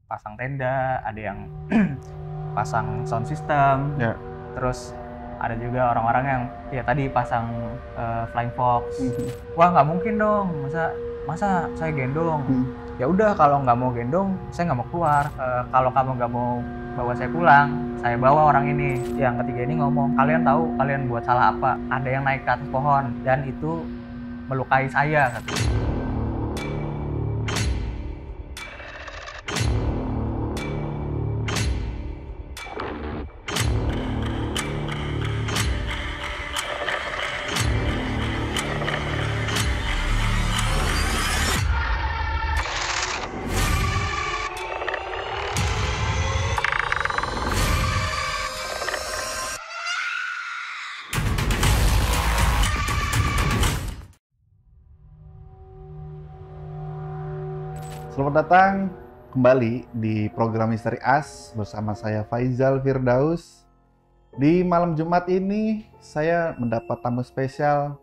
pasang tenda, ada yang pasang sound system, terus ada juga orang-orang yang ya tadi pasang flying fox. Wah nggak mungkin dong, masa saya gendong. Ya udah kalau nggak mau gendong, saya nggak mau keluar. Kalau kamu nggak mau bawa saya pulang, saya bawa orang ini. Yang ketiga ini ngomong, kalian tahu kalian buat salah apa? Ada yang naik ke atas pohon dan itu melukai saya. Selamat datang kembali di program Misteri As bersama saya Faizal Firdaus. Di malam Jumat ini saya mendapat tamu spesial,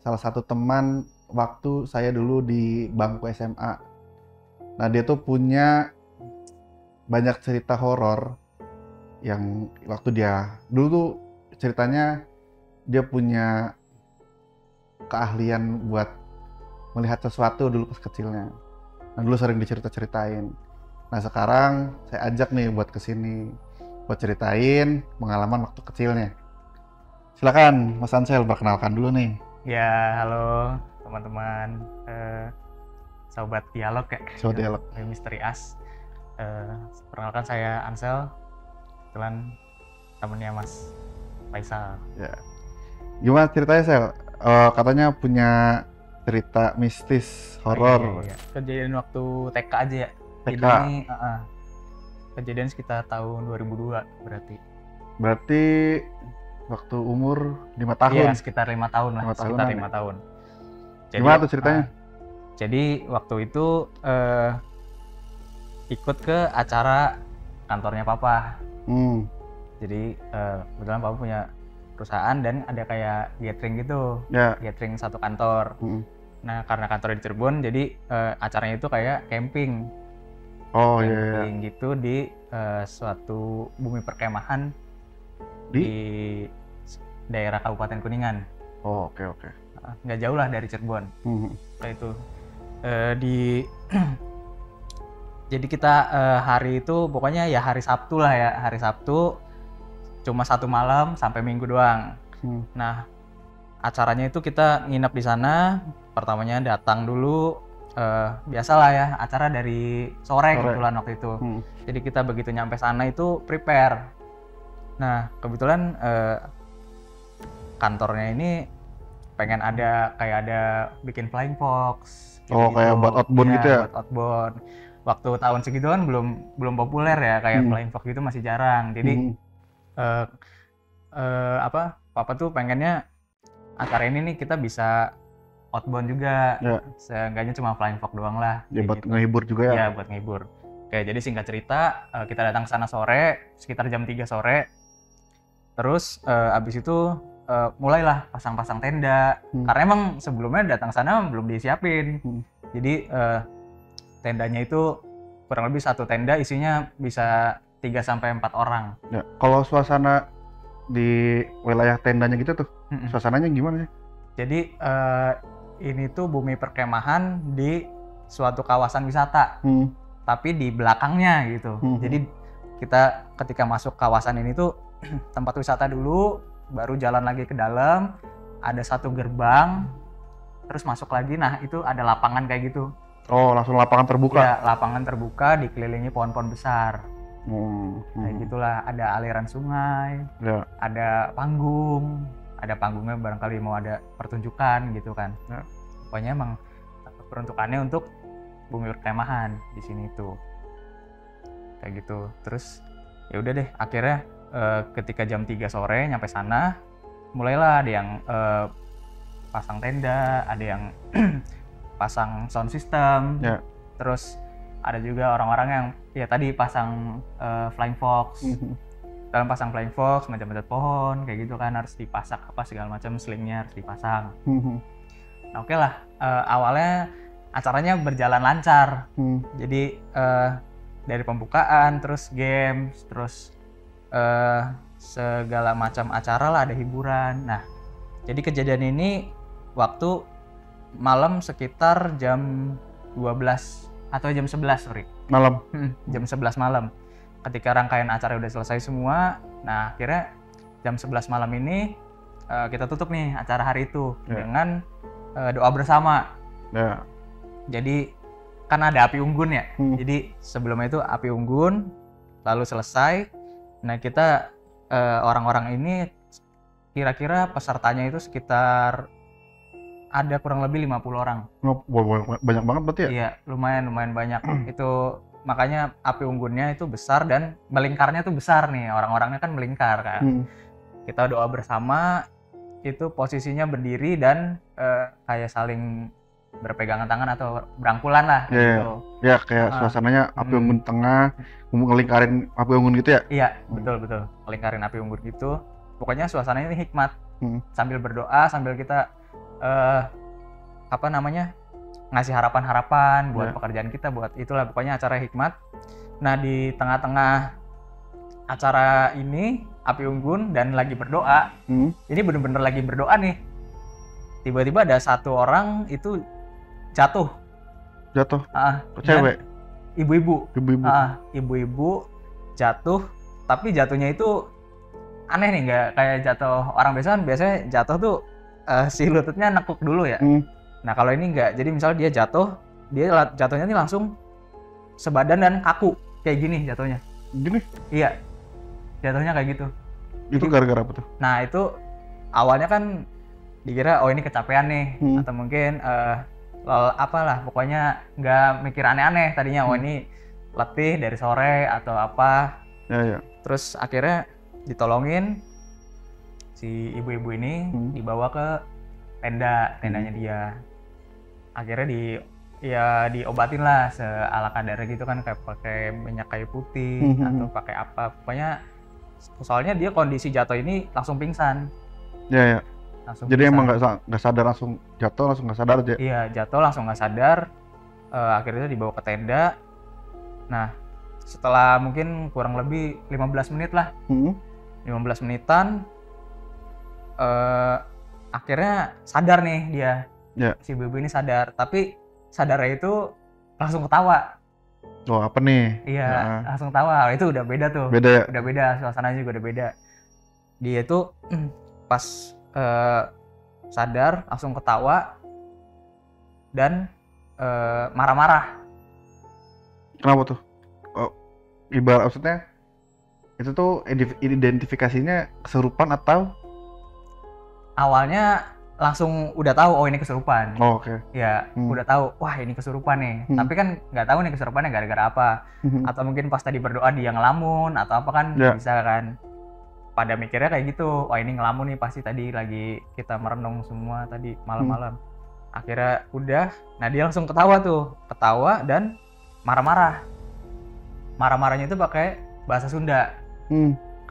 salah satu teman waktu saya dulu di bangku SMA. Nah, dia tuh punya banyak cerita horor yang waktu dia dulu tuh ceritanya dia punya keahlian buat melihat sesuatu dulu pas kecilnya. Nah, dulu sering dicerita-ceritain. Nah, sekarang saya ajak nih buat kesini, buat ceritain pengalaman waktu kecilnya. Silakan Mas Ansel, perkenalkan dulu nih. Ya, halo teman-teman, sobat dialog ya. Sobat dialog. Misteri As. Perkenalkan saya Ansel, kebetulan temennya Mas Faisal. Ya. Gimana ceritanya, Sel? Katanya punya cerita mistis horor. Iya. Kejadian waktu TK aja ya. TK. Jadi ini kejadian sekitar tahun 2002 berarti. Berarti waktu umur 5 tahun. Iya, sekitar 5 tahun lah. Sekitar 5 tahun. Jadi, gimana tuh ceritanya? Jadi waktu itu ikut ke acara kantornya Papa. Jadi kebetulan Papa punya perusahaan dan ada kayak gathering gitu. Gathering satu kantor. Nah, karena kantornya di Cirebon, jadi acaranya itu kayak camping. Camping gitu di suatu bumi perkemahan di daerah Kabupaten Kuningan. Oke. Nggak jauh lah dari Cirebon. Itu jadi kita hari itu pokoknya ya hari Sabtu lah ya. Hari Sabtu cuma 1 malam sampai Minggu doang. Nah, acaranya itu kita nginep di sana. Pertamanya datang dulu, biasalah ya, acara dari sore. Kebetulan waktu itu. Jadi kita begitu nyampe sana itu prepare. Nah, kebetulan kantornya ini pengen ada bikin flying fox. Gitu. Kayak buat outbound gitu ya? Buat outbound. Waktu tahun segitu kan belum populer ya, kayak flying fox gitu masih jarang. Jadi Papa tuh pengennya acara ini nih kita bisa outbound juga, seenggaknya cuma flying fox doang lah. Ya buat gitu. ngehibur juga ya? Iya, buat ngehibur. Oke, jadi singkat cerita, kita datang ke sana sore, sekitar jam 3 sore. Terus abis itu mulailah pasang-pasang tenda. Karena emang sebelumnya datang sana belum disiapin. Jadi tendanya itu kurang lebih satu tenda isinya bisa 3-4 orang. Ya, kalau suasana di wilayah tendanya gitu tuh, suasananya gimana sih? Jadi ini tuh bumi perkemahan di suatu kawasan wisata, tapi di belakangnya gitu. Jadi kita ketika masuk kawasan ini tuh tempat wisata dulu, baru jalan lagi ke dalam, ada satu gerbang, terus masuk lagi. Nah itu ada lapangan kayak gitu. Oh, langsung lapangan terbuka? Ya, lapangan terbuka dikelilingi pohon-pohon besar. Kayak gitulah, ada aliran sungai, ada panggungnya barangkali mau ada pertunjukan gitu kan. Pokoknya emang peruntukannya untuk bumi perkemahan di sini tuh. Kayak gitu. Terus ya udah deh, akhirnya ketika jam 3 sore nyampe sana, mulailah ada yang pasang tenda, ada yang pasang sound system. Terus ada juga orang-orang yang ya tadi pasang flying fox. Dalam pasang flying fox, manjat-manjat pohon, kayak gitu kan, harus dipasak apa segala macam, selingnya harus dipasang. Nah oke lah, awalnya acaranya berjalan lancar. Jadi dari pembukaan, terus games, terus segala macam acara lah, ada hiburan. Nah, jadi kejadian ini waktu malam sekitar jam 12 atau jam 11, sorry. Malam? Jam 11 malam. Ketika rangkaian acara udah selesai semua, nah akhirnya jam 11 malam ini kita tutup nih acara hari itu dengan doa bersama. Jadi kan ada api unggun ya, jadi sebelumnya itu api unggun, lalu selesai. Nah kita orang-orang ini kira-kira pesertanya itu sekitar ada kurang lebih 50 orang. Banyak banget berarti ya? Iya, lumayan banyak. Itu makanya api unggunnya itu besar dan melingkarnya tuh besar nih, orang-orangnya kan melingkar kan. Kita doa bersama, itu posisinya berdiri dan kayak saling berpegangan tangan atau berangkulan lah gitu. Ya kayak suasananya api unggun tengah, ngelingkarin api unggun gitu ya? Iya, betul. Ngelingkarin api unggun gitu. Pokoknya suasananya ini hikmat. Sambil berdoa, sambil kita ngasih harapan-harapan buat pekerjaan kita, buat itulah pokoknya acara hikmat. Nah, di tengah-tengah acara ini api unggun dan lagi berdoa. Ini bener-bener lagi berdoa nih. Tiba-tiba ada satu orang itu jatuh. Cewek? Ibu-ibu. Ibu-ibu jatuh, tapi jatuhnya itu aneh nih, nggak kayak jatuh orang biasa. Kan biasanya jatuh tuh si lututnya nekuk dulu ya. Nah kalau ini nggak, jadi misalnya dia jatuhnya nih langsung sebadan dan kaku kayak gini jatuhnya. Gini? Iya, jatuhnya kayak gitu. Itu gara-gara apa tuh? Nah itu awalnya kan dikira ini kecapean nih, atau mungkin apalah, pokoknya nggak mikir aneh-aneh tadinya. Ini letih dari sore atau apa. Terus akhirnya ditolongin si ibu-ibu ini, dibawa ke tendanya dia. Akhirnya diobatin lah seala kadarnya gitu kan, kayak pakai minyak kayu putih atau pakai apa. Pokoknya soalnya dia kondisi jatuh ini langsung pingsan. Jadi pingsan. Emang nggak sadar, langsung nggak sadar aja? Iya, jatuh langsung nggak sadar. Akhirnya dibawa ke tenda. Nah, setelah mungkin kurang lebih 15 menit lah, 15 menitan, akhirnya sadar nih dia. Si ibu ini sadar, tapi sadarnya itu langsung ketawa. Apa nih? Iya, langsung ketawa. Itu udah beda tuh. Udah beda, suasananya juga udah beda. Dia itu pas sadar langsung ketawa dan marah-marah. Kenapa tuh? Ibarat maksudnya itu tuh identifikasinya kesurupan atau? Awalnya langsung udah tahu ini kesurupan. Oke. Ya, udah tahu, wah ini kesurupan nih. Tapi kan nggak tahu nih kesurupannya gara-gara apa. Atau mungkin pas tadi berdoa dia ngelamun atau apa kan, bisa kan. Pada mikirnya kayak gitu, ini ngelamun nih pasti tadi lagi kita merenung semua tadi malam-malam. Akhirnya udah, nah dia langsung ketawa dan marah-marah. Marah-marahnya itu pakai bahasa Sunda.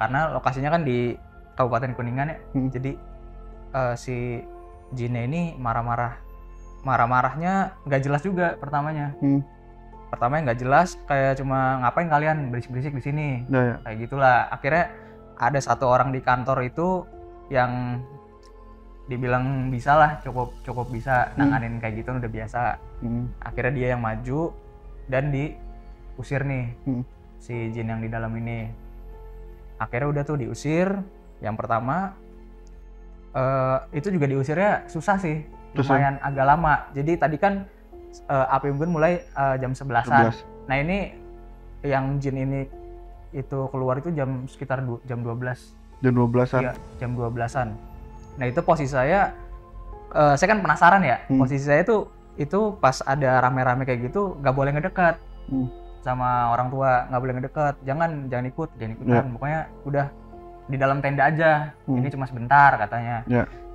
Karena lokasinya kan di Kabupaten Kuningan ya. Jadi si jinnya ini marah-marahnya nggak jelas juga pertamanya. Pertamanya nggak jelas, kayak cuma ngapain kalian berisik-berisik di sini. Kayak gitulah. Akhirnya ada satu orang di kantor itu yang dibilang bisa lah, cukup bisa nanganin kayak gitu, udah biasa. Akhirnya dia yang maju dan diusir nih si jin yang di dalam ini. Akhirnya udah tuh diusir. Yang pertama itu juga diusirnya susah sih, lumayan agak lama. Jadi tadi kan api unggun mulai jam 11-an. Nah ini yang jin ini itu keluar itu sekitar jam 12. Jam 12-an? Iya, jam 12-an. Nah itu posisi saya kan penasaran ya. Posisi saya itu pas ada rame-rame kayak gitu nggak boleh ngedekat sama orang tua, nggak boleh ngedekat. Jangan ikutan. Pokoknya udah di dalam tenda aja. Ini cuma sebentar katanya.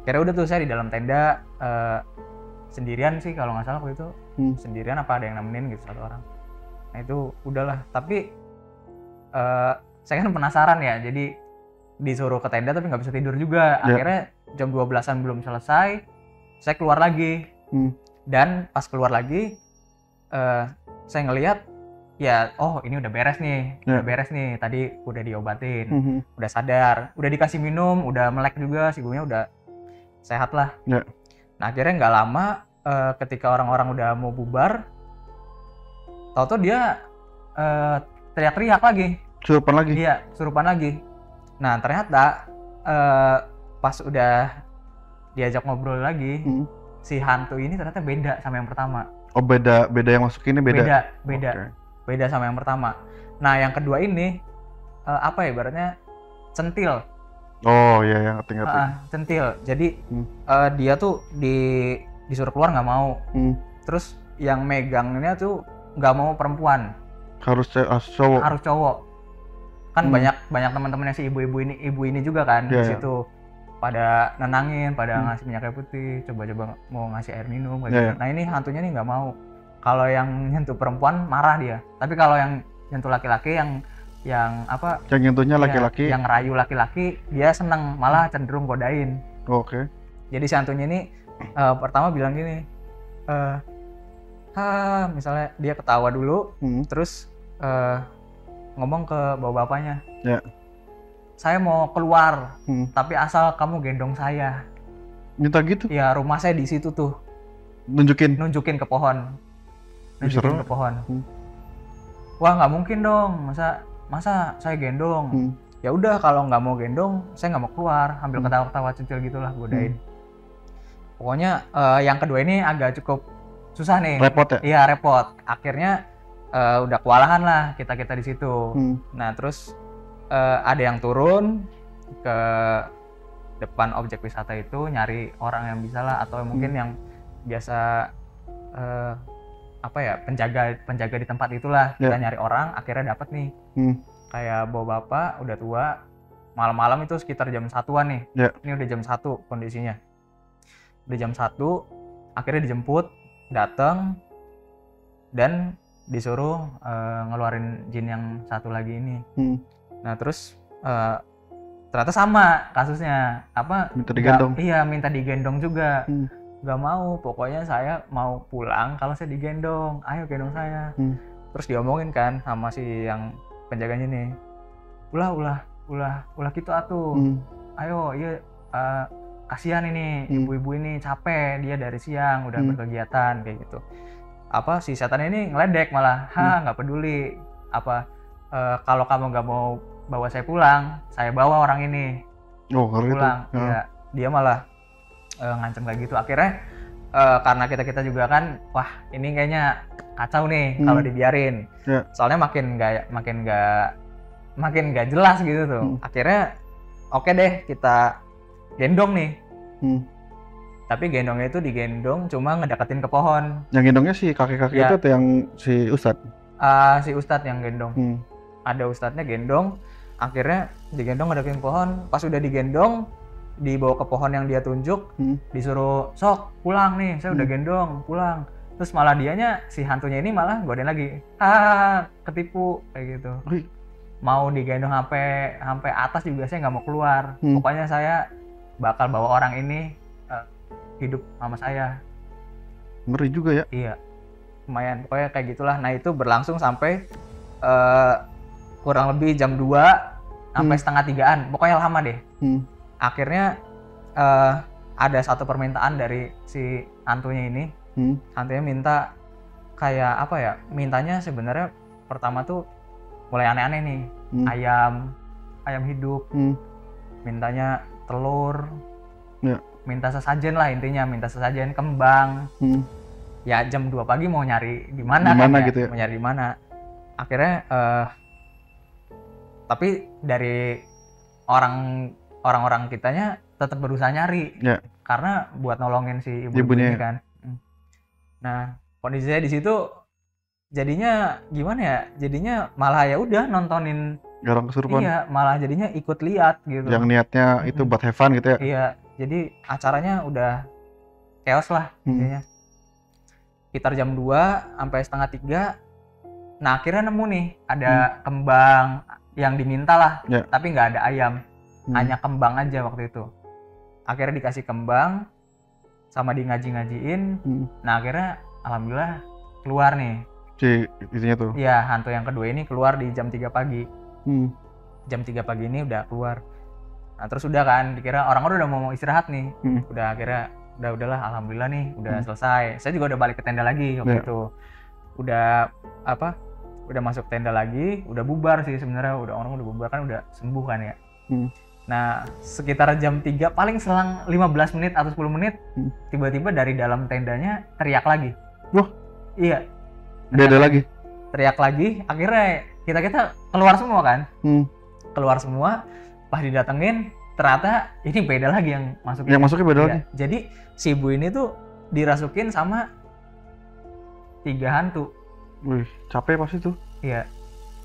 Kira udah tuh saya di dalam tenda sendirian sih kalau nggak salah waktu itu. Sendirian apa ada yang nemenin gitu, satu orang. Nah itu udahlah. Tapi saya kan penasaran ya, jadi disuruh ke tenda tapi nggak bisa tidur juga. Akhirnya jam 12-an belum selesai, saya keluar lagi. Dan pas keluar lagi, saya ngelihat ya oh ini udah beres nih, udah beres nih, tadi udah diobatin, udah sadar, udah dikasih minum, udah melek juga, si ibunya udah sehat lah. Nah akhirnya nggak lama ketika orang-orang udah mau bubar, tau-tau dia teriak-teriak lagi. Surupan lagi? Iya, surupan lagi. Nah ternyata pas udah diajak ngobrol lagi, si hantu ini ternyata beda sama yang pertama. Oh beda yang masuk ini beda? Beda. Beda sama yang pertama. Nah yang kedua ini apa ya ibaratnya centil. Oh iya yang ngerti. Centil. Jadi dia tuh disuruh keluar nggak mau. Terus yang megangnya tuh nggak mau perempuan. Harus cowok. Harus cowok. Kan banyak teman-temannya si ibu ini juga kan di situ. Pada nenangin, pada ngasih minyak kayu putih, coba-coba mau ngasih air minum kayak gitu. Nah ini hantunya nih nggak mau. Kalau yang nyentuh perempuan marah dia. Tapi kalau yang nyentuh laki-laki yang apa? Yang nyentuhnya laki-laki? Yang rayu laki-laki dia seneng, malah cenderung godain. Oke. Jadi si hantunya ini pertama bilang gini, misalnya dia ketawa dulu, terus ngomong ke bapak-bapaknya. Saya mau keluar, tapi asal kamu gendong saya. Minta gitu? Ya rumah saya di situ tuh. Nunjukin ke pohon. Ke pohon. Wah nggak mungkin dong, masa saya gendong. Ya udah kalau nggak mau gendong, saya nggak mau keluar. Ambil ketawa-ketawa centil gitulah, godain. Pokoknya yang kedua ini agak cukup susah nih. Repot ya? Iya repot. Akhirnya udah kewalahan lah kita di situ. Nah terus ada yang turun ke depan objek wisata itu nyari orang yang bisa lah, atau mungkin yang biasa apa ya penjaga di tempat itulah. Kita nyari orang, akhirnya dapat nih. Kayak bawa bapak udah tua, malam-malam itu sekitar jam 1-an nih. Ini udah jam 1 kondisinya. Udah jam 1, akhirnya dijemput, datang dan disuruh ngeluarin jin yang satu lagi ini. Nah terus ternyata sama kasusnya, apa? Minta digendong. Iya minta digendong juga. Gak mau, pokoknya saya mau pulang kalau saya digendong. Ayo gendong saya. Terus diomongin kan sama si yang penjaganya nih. Ulah gitu atuh. Ayo iya kasihan ini ibu-ibu ini capek, dia dari siang udah berkegiatan kayak gitu. Apa si setan ini ngeledek malah, nggak peduli. Apa kalau kamu nggak mau bawa saya pulang, saya bawa orang ini pulang. Ya, dia malah ngancem kayak gitu. Akhirnya karena kita juga kan, wah ini kayaknya kacau nih kalau dibiarin. Soalnya makin nggak jelas gitu tuh. Akhirnya oke deh kita gendong nih. Tapi gendongnya itu digendong cuma ngedeketin ke pohon. Yang gendongnya si kakek-kakek itu atau yang si ustadz? Si ustadz yang gendong. Ada ustadznya gendong. Akhirnya digendong ngedeketin pohon. Pas udah digendong, dibawa ke pohon yang dia tunjuk, disuruh sok pulang nih, saya udah gendong pulang. Terus malah dianya si hantunya ini malah godain lagi, ketipu kayak gitu. Mau digendong sampai atas juga saya nggak mau keluar. Pokoknya saya bakal bawa orang ini hidup sama saya. Ngeri juga ya? Iya, lumayan. Pokoknya kayak gitulah. Nah itu berlangsung sampai kurang lebih jam 2 sampai setengah 3-an. Pokoknya lama deh. Akhirnya ada satu permintaan dari si hantunya ini. Hantunya minta kayak apa ya? Mintanya sebenarnya pertama tuh mulai aneh-aneh nih. Ayam hidup. Mintanya telur. Minta sesajen lah intinya, minta sesajen kembang. Ya jam 2 pagi mau nyari di mana kan ya? Gitu ya? Mau nyari di mana. Akhirnya tapi dari orang-orang kitanya tetap berusaha nyari. Karena buat nolongin si ibu ini kan. Nah, kondisinya di situ jadinya gimana ya? Jadinya malah ya udah nontonin garang kesurupan. Iya, malah jadinya ikut lihat gitu. Yang niatnya itu buat have fun gitu ya? Iya, jadi acaranya udah chaos lah intinya. Sekitar jam 2 sampai setengah 3. Nah, akhirnya nemu nih ada kembang yang diminta lah, tapi nggak ada ayam. Hanya kembang aja waktu itu. Akhirnya dikasih kembang sama di ngaji-ngajiin. Nah, akhirnya alhamdulillah keluar nih. itunya tuh. Iya, hantu yang kedua ini keluar di jam 3 pagi. Jam 3 pagi ini udah keluar. Nah, terus udah kan, dikira orang-orang udah mau istirahat nih. Udah akhirnya udahlah, alhamdulillah nih udah selesai. Saya juga udah balik ke tenda lagi waktu itu. Udah masuk tenda lagi, udah bubar sih sebenarnya, orang udah bubar kan, udah sembuh kan ya. Nah, sekitar jam 3 paling selang 15 menit atau 10 menit tiba-tiba dari dalam tendanya teriak lagi. Wah. Iya. Beda lagi. Teriak lagi, akhirnya kita keluar semua kan. Keluar semua, pas didatengin ternyata ini beda lagi yang masuknya. Yang masuknya beda lagi. Jadi si ibu ini tuh dirasukin sama 3 hantu. Wih, capek pasti tuh. Iya,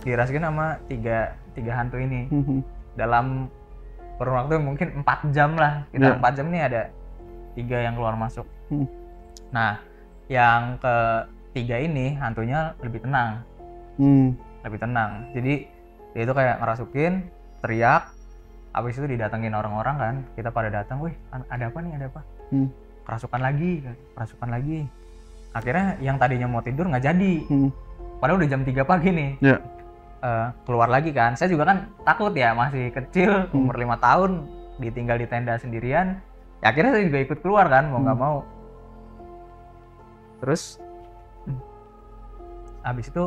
dirasukin sama tiga hantu ini. Dalam kurun waktu mungkin 4 jam lah. Kita 4 jam nih ada 3 yang keluar masuk. Nah, yang ketiga ini hantunya lebih tenang. Lebih tenang. Jadi dia itu kayak ngerasukin, teriak, habis itu didatengin orang-orang kan. Kita pada datang, wih ada apa nih, ada apa? Kerasukan lagi. Akhirnya yang tadinya mau tidur nggak jadi. Padahal udah jam 3 pagi nih. Keluar lagi kan. Saya juga kan takut ya, masih kecil, umur 5 tahun, ditinggal di tenda sendirian. Ya, akhirnya saya juga ikut keluar kan, mau nggak mau. Terus habis itu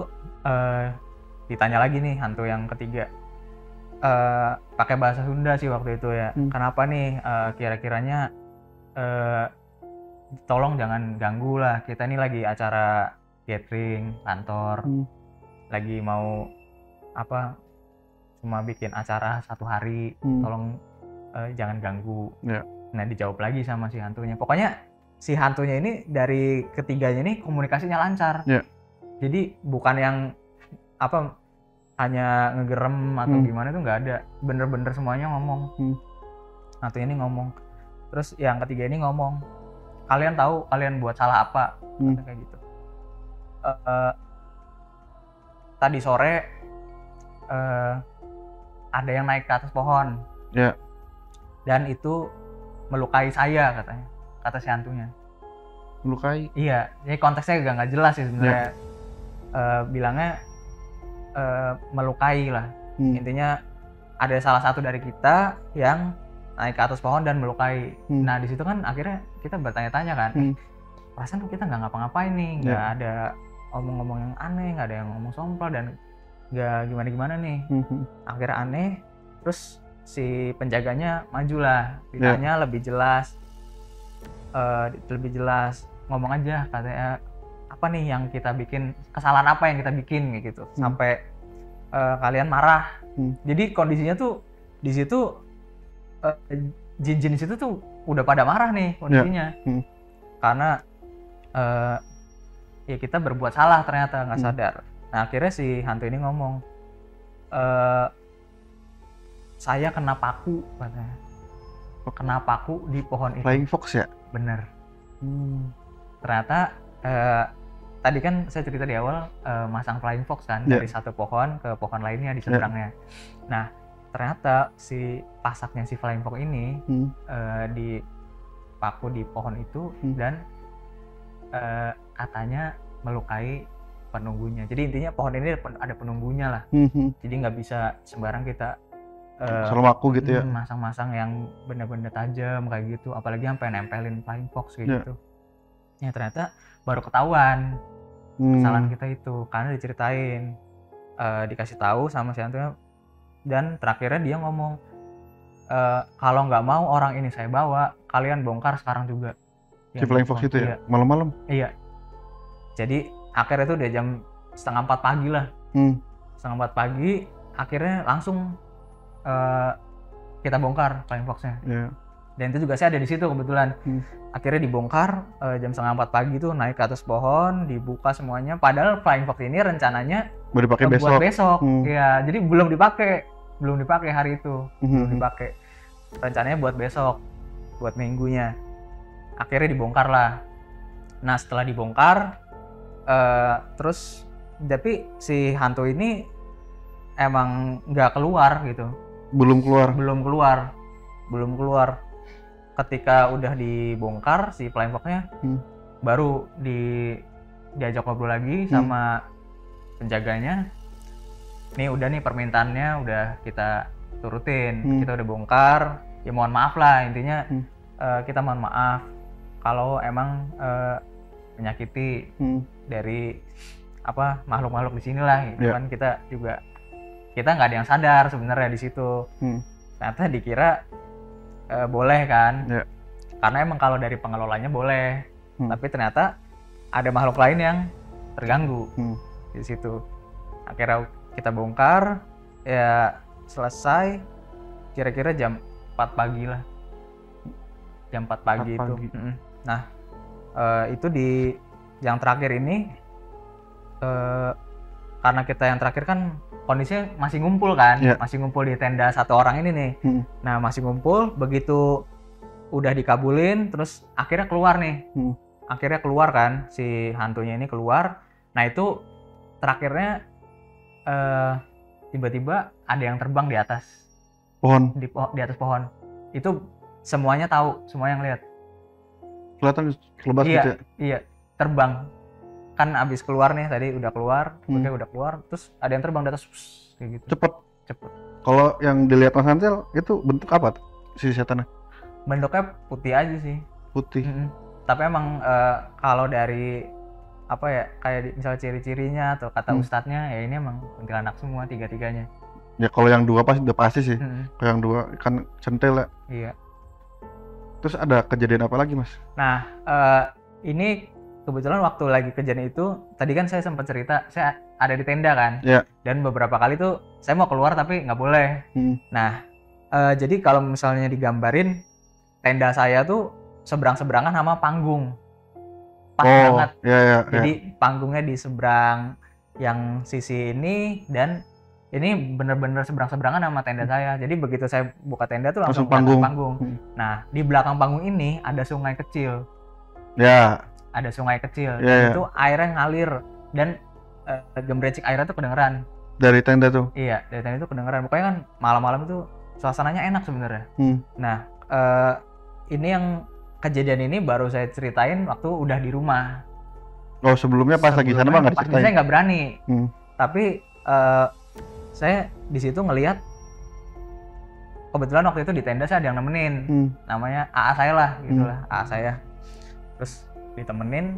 ditanya lagi nih hantu yang ketiga. Pakai bahasa Sunda sih waktu itu ya. Kenapa nih kira-kiranya tolong jangan ganggu lah, kita ini lagi acara gathering kantor, lagi mau cuma bikin acara 1 hari, tolong jangan ganggu. Nah, dijawab lagi sama si hantunya. Pokoknya si hantunya ini dari ketiganya ini komunikasinya lancar. Jadi bukan yang hanya ngegerem atau gimana, itu nggak ada, bener-bener semuanya ngomong. Hantunya ini ngomong, terus yang ketiga ini ngomong, kalian tahu kalian buat salah apa, kayak gitu. Tadi sore ada yang naik ke atas pohon, dan itu melukai saya, katanya, kata si hantunya. Melukai? Iya, ini konteksnya nggak jelas sih sebenarnya. Bilangnya melukai lah. Intinya ada salah satu dari kita yang naik ke atas pohon dan melukai. Nah, di situ kan akhirnya kita bertanya-tanya kan, perasaan kita nggak ngapa-ngapain nih, nggak ada omong-omong yang aneh, nggak ada yang ngomong sompral dan nggak gimana-gimana nih. Akhirnya aneh, terus si penjaganya majulah, ditanya lebih jelas, ngomong aja, katanya apa nih yang kita bikin, kesalahan apa yang kita bikin kayak gitu, sampai kalian marah. Jadi kondisinya tuh di situ jin-jin di situ tuh udah pada marah nih kondisinya. Karena ya kita berbuat salah ternyata, nggak sadar. Nah, akhirnya si hantu ini ngomong, saya kena paku, katanya. Kena paku di pohon itu. Flying Fox ya? Bener. Ternyata tadi kan saya cerita di awal masang Flying Fox kan, dari satu pohon ke pohon lainnya di seberangnya. Nah, ternyata si pasaknya si Flying Fox ini di paku di pohon itu dan katanya melukai penunggunya. Jadi intinya pohon ini ada penunggunya lah. Jadi nggak bisa sembarang kita selalu aku gitu ya, masang-masang yang benda-benda tajam kayak gitu, apalagi sampai nempelin Flying Fox kayak gitu. Ya ternyata baru ketahuan kesalahan kita itu karena diceritain, dikasih tahu sama si hantunya, dan terakhirnya dia ngomong, kalau nggak mau orang ini saya bawa, kalian bongkar sekarang juga. Si Flying Fox itu ya? Malam-malam? Iya. Jadi akhirnya itu udah jam 3:30 pagi lah. 3:30 pagi akhirnya langsung kita bongkar Flying Fox-nya. Dan itu juga saya ada di situ kebetulan. Akhirnya dibongkar jam 3:30 pagi tuh, naik ke atas pohon, dibuka semuanya. Padahal Flying Fox ini rencananya mau dipakai buat besok. Ya, jadi belum dipakai hari itu, belum dipakai. Rencananya buat besok, buat minggunya. Akhirnya dibongkar lah. Nah, setelah dibongkar, terus tapi si hantu ini emang nggak keluar gitu. Belum keluar. Ketika udah dibongkar si Flying Fox-nya, baru diajak ngobrol lagi sama penjaganya, nih udah nih permintaannya udah kita turutin, kita udah bongkar, ya mohon maaf lah intinya, kita mohon maaf kalau emang menyakiti dari apa makhluk-makhluk di sini lah gitu kan. Kita nggak ada yang sadar sebenarnya di situ. Ternyata dikira boleh kan, karena emang kalau dari pengelolanya boleh, tapi ternyata ada makhluk lain yang terganggu di situ. Akhirnya kita bongkar, ya selesai kira-kira jam 4 pagi lah. Jam 4 pagi itu. Nah, itu di yang terakhir ini, karena kita yang terakhir kan kondisinya masih ngumpul kan, masih ngumpul di tenda satu orang ini nih. Nah, masih ngumpul, begitu udah dikabulin, terus akhirnya keluar nih. Akhirnya keluar kan, si hantunya ini keluar. Nah, itu terakhirnya tiba-tiba ada yang terbang di atas pohon. Di atas pohon. Itu semuanya tahu, semua yang lihat. Kelihatan kelebas gitu ya? Iya, terbang. Kan abis keluar nih, tadi udah keluar, udah keluar, terus ada yang terbang di atas, kayak gitu. Cepet. Kalau yang dilihat Mas Ansel, itu bentuk apa si setannya? Bentuknya putih aja sih. Putih. Tapi emang kalau dari apa ya, kayak misalnya ciri-cirinya atau kata ustadznya, ya ini emang kuntilanak semua tiga-tiganya. Ya kalau yang dua udah pasti sih. Kalau yang dua kan centil ya. Iya. Terus ada kejadian apa lagi, Mas? Nah, ini kebetulan waktu lagi kejadian itu, tadi kan saya sempat cerita, saya ada di tenda kan. Dan beberapa kali tuh saya mau keluar tapi nggak boleh. Nah, jadi kalau misalnya digambarin, tenda saya tuh seberang-seberangan sama panggung. Pas banget. Jadi panggungnya di seberang yang sisi ini, dan ini bener-bener seberang-seberangan sama tenda saya. Jadi begitu saya buka tenda tuh langsung panggung. Nah, di belakang panggung ini ada sungai kecil. Ada sungai kecil. Dan itu airnya ngalir, dan gembrecik airnya tuh kedengeran. Dari tenda tuh? Iya, dari tenda itu kedengeran. Pokoknya kan malam-malam itu suasananya enak sebenarnya. Nah, ini yang kejadian ini baru saya ceritain waktu udah di rumah. Oh, sebelumnya pas lagi sana mah nggak ceritain? Saya nggak berani. Tapi saya di situ ngelihat, kebetulan waktu itu di tenda saya ada yang nemenin. Namanya AA saya lah, gitulah, AA saya. Terus ditemenin,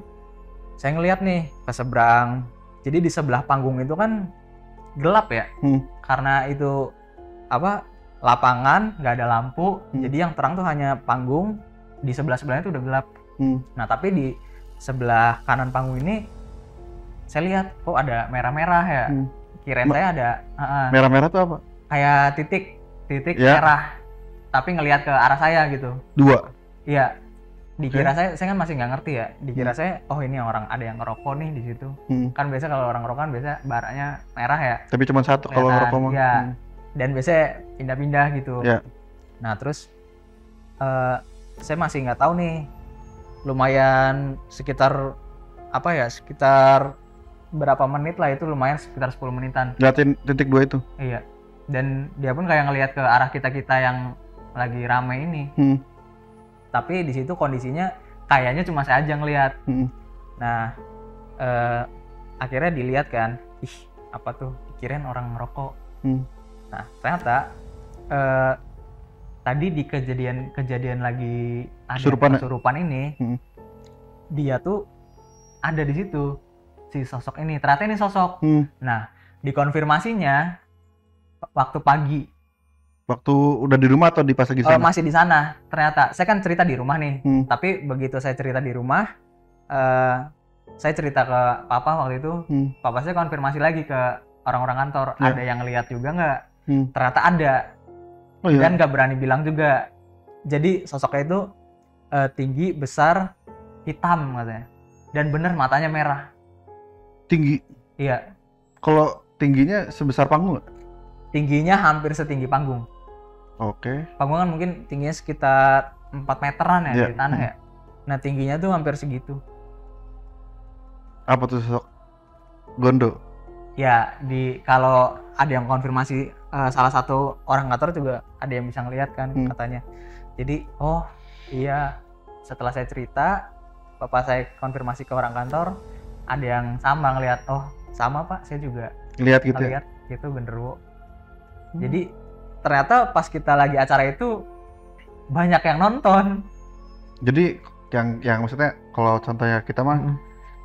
saya ngelihat nih ke seberang. Jadi di sebelah panggung itu kan gelap ya, karena itu apa, lapangan, nggak ada lampu. Jadi yang terang tuh hanya panggung. Di sebelah-sebelahnya tuh udah gelap. Nah, tapi di sebelah kanan panggung ini saya lihat kok ada merah-merah ya. Kirain saya ada merah-merah tuh apa? Kayak titik merah, tapi ngelihat ke arah saya gitu. Dua? Iya. Dikira saya kan masih nggak ngerti ya. Dikira saya, oh ini orang ada yang ngerokok nih di situ. Kan biasa kalau orang ngerokok kan biasa baraknya merah ya. Tapi cuma satu kalau ngerokok mah. Iya. Dan biasanya pindah-pindah gitu. Nah, terus saya masih nggak tahu nih, lumayan sekitar apa ya, sekitar berapa menit lah, itu lumayan sekitar 10 menitan. Liatin titik dua itu? Iya. Dan dia pun kayak ngelihat ke arah kita-kita yang lagi rame ini. Tapi di situ kondisinya kayaknya cuma saya aja ngelihat. Nah, akhirnya dilihat kan, ih apa tuh, kirain orang ngerokok. Nah, ternyata tadi di kejadian lagi ada kesurupan ini, dia tuh ada di situ, si sosok ini. Ternyata ini sosok. Nah, dikonfirmasinya waktu pagi. Waktu udah di rumah atau di pas lagi sana? Masih di sana. Ternyata saya kan cerita di rumah nih. Tapi begitu saya cerita di rumah, saya cerita ke papa waktu itu. Papa saya konfirmasi lagi ke orang-orang kantor, ada yang lihat juga nggak? Ternyata ada. Dan nggak berani bilang juga. Jadi sosoknya itu tinggi, besar, hitam katanya. Dan bener matanya merah. Tinggi? Iya. Kalau tingginya sebesar panggung nggak? Tingginya hampir setinggi panggung. Oke. Panggung kan mungkin tingginya sekitar 4 meteran ya dari tanah ya. Nah, tingginya tuh hampir segitu. Apa tuh sosok? Gondo? Ya, kalau ada yang konfirmasi, salah satu orang kantor juga ada yang bisa ngelihat kan katanya. Jadi, oh iya, setelah saya cerita, bapak saya konfirmasi ke orang kantor, ada yang sama ngelihat, oh Sama Pak, saya juga lihat gitu lihat itu genderuwo. Jadi ternyata pas kita lagi acara itu banyak yang nonton. Jadi yang maksudnya kalau contohnya kita mah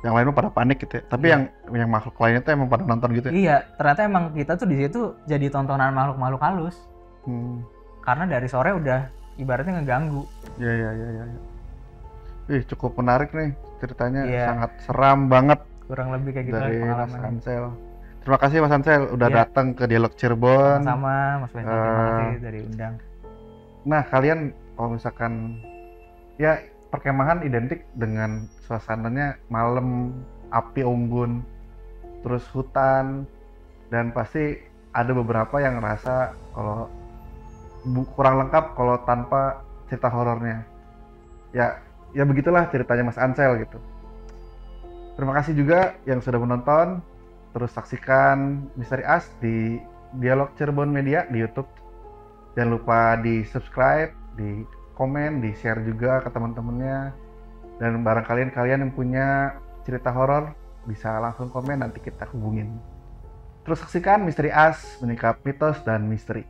yang lain mah pada panik gitu ya. Tapi yang makhluk lainnya tuh emang pada nonton gitu ya. Iya, ternyata emang kita tuh di situ jadi tontonan makhluk-makhluk halus. Karena dari sore udah ibaratnya ngeganggu. Iya. Cukup menarik nih ceritanya, sangat seram banget. Kurang lebih kayak gitu dari Mas pengalamannya. Ansel. Terima kasih Mas Ansel udah datang ke Dialog Cirebon. Sama Mas Faisal, terima kasih dari undang. Nah, kalian kalau misalkan ya perkemahan identik dengan suasananya malam, api unggun, terus hutan, dan pasti ada beberapa yang ngerasa kalau kurang lengkap kalau tanpa cerita horornya. Ya begitulah ceritanya Mas Ansel gitu. Terima kasih juga yang sudah menonton. Terus saksikan Misteri As di Dialog Cirebon Media di YouTube. Jangan lupa di subscribe, di komen, di share juga ke teman-temannya. Dan barangkali kalian yang punya cerita horor bisa langsung komen, nanti kita hubungin. Terus saksikan Misteri As, menyingkap mitos dan misteri.